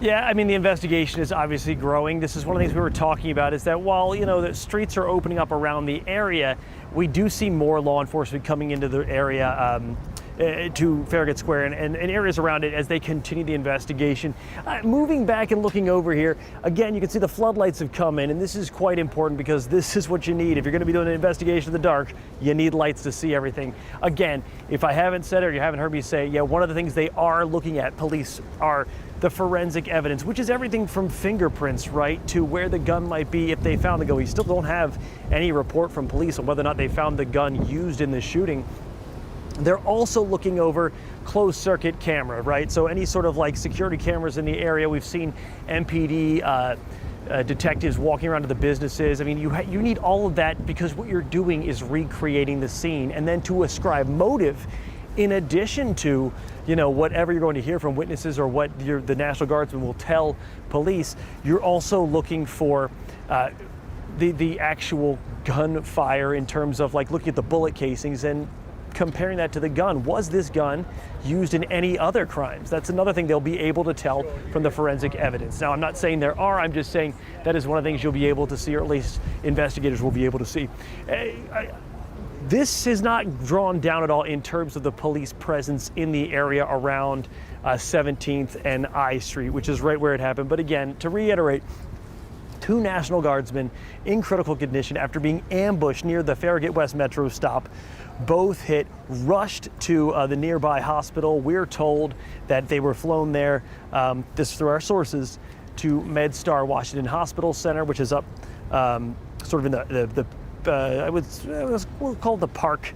Yeah, I mean, the investigation is obviously growing. This is one of the things we were talking about, is that while, the streets are opening up around the area, we do see more law enforcement coming into the area to Farragut Square and areas around it as they continue the investigation. Moving back and looking over here, again, you can see the floodlights have come in, and this is quite important because this is what you need. If you're going to be doing an investigation in the dark, you need lights to see everything. Again, if I haven't said it or you haven't heard me say, yeah, one of the things they are looking at, police, are the forensic evidence, which is everything from fingerprints, right, to where the gun might be if they found the gun. We still don't have any report from police on whether or not they found the gun used in the shooting. They're also looking over closed circuit camera, right? So any sort of like security cameras in the area. We've seen MPD detectives walking around to the businesses. I mean, you need all of that because what you're doing is recreating the scene, and then to ascribe motive in addition to, whatever you're going to hear from witnesses or what the National Guardsmen will tell police. You're also looking for the actual gunfire in terms of like looking at the bullet casings and comparing that to the gun. Was this gun used in any other crimes? That's another thing they'll be able to tell from the forensic evidence. Now, I'm not saying there are, I'm just saying that is one of the things you'll be able to see, or at least investigators will be able to see. This is not drawn down at all in terms of the police presence in the area around 17th and I Street, which is right where it happened. But again, to reiterate, 2 National Guardsmen in critical condition after being ambushed near the Farragut West Metro stop. Both hit, rushed to the nearby hospital. We're told that they were flown there, this through our sources, to MedStar Washington Hospital Center, which is up sort of in the we'll call it the park,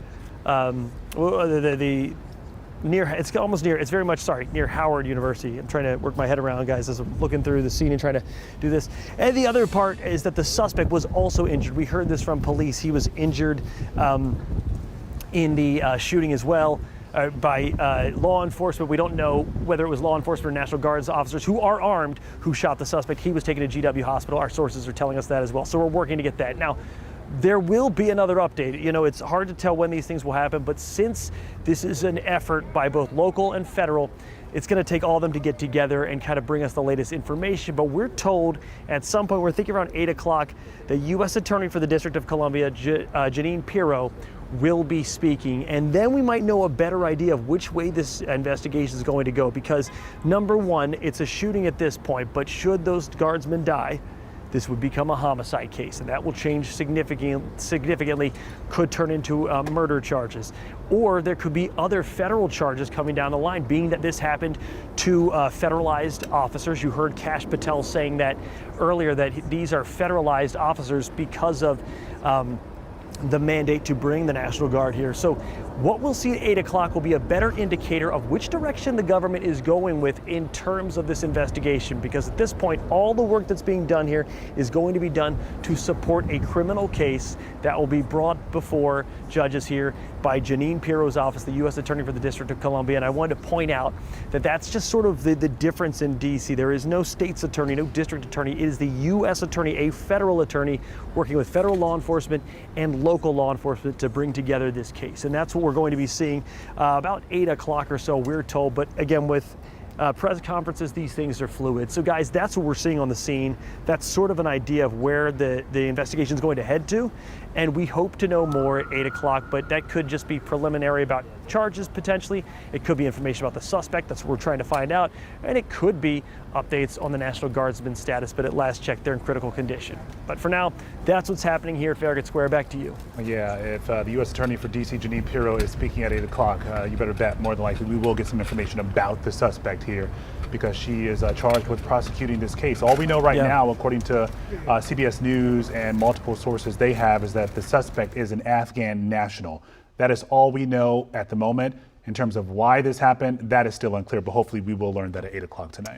it's very much, near Howard University. I'm trying to work my head around, guys, as I'm looking through the scene and trying to do this. And the other part is that the suspect was also injured. We heard this from police. He was injured in the shooting as well by law enforcement. We don't know whether it was law enforcement or National Guards officers who are armed who shot the suspect. He was taken to GW Hospital. Our sources are telling us that as well. So we're working to get that. Now, there will be another update. It's hard to tell when these things will happen, but since this is an effort by both local and federal, it's going to take all of them to get together and kind of bring us the latest information. But we're told at some point, we're thinking around 8 o'clock, the U.S. Attorney for the District of Columbia, Jeanine Pirro, will be speaking, and then we might know a better idea of which way this investigation is going to go, because number one, it's a shooting at this point, but should those guardsmen die, this would become a homicide case, and that will change significantly, could turn into murder charges. Or there could be other federal charges coming down the line, being that this happened to federalized officers. You heard Kash Patel saying that earlier, that these are federalized officers because of the mandate to bring the National Guard here. So what we'll see at 8 o'clock will be a better indicator of which direction the government is going with in terms of this investigation, because at this point, all the work that's being done here is going to be done to support a criminal case that will be brought before judges here by Jeanine Pirro's office, the U.S. Attorney for the District of Columbia. And I wanted to point out that that's just sort of the difference in D.C. There is no state's attorney, no district attorney. It is the U.S. Attorney, a federal attorney, working with federal law enforcement and local law enforcement to bring together this case. And that's what we're going to be seeing about 8 o'clock or so, we're told. But again, with press conferences, these things are fluid. So guys, that's what we're seeing on the scene. That's sort of an idea of where the investigation is going to head to. And we hope to know more at 8 o'clock, but that could just be preliminary about charges potentially. It could be information about the suspect. That's what we're trying to find out. And it could be updates on the National Guardsman status, but at last check, they're in critical condition. But for now, that's what's happening here at Farragut Square. Back to you. Yeah, if the U.S. Attorney for D.C., Jeanine Pirro, is speaking at 8 o'clock, you better bet more than likely we will get some information about the suspect here, because she is charged with prosecuting this case. All we know right now, according to CBS News and multiple sources they have, is that the suspect is an Afghan national. That is all we know at the moment. In terms of why this happened, that is still unclear, but hopefully we will learn that at 8 o'clock tonight.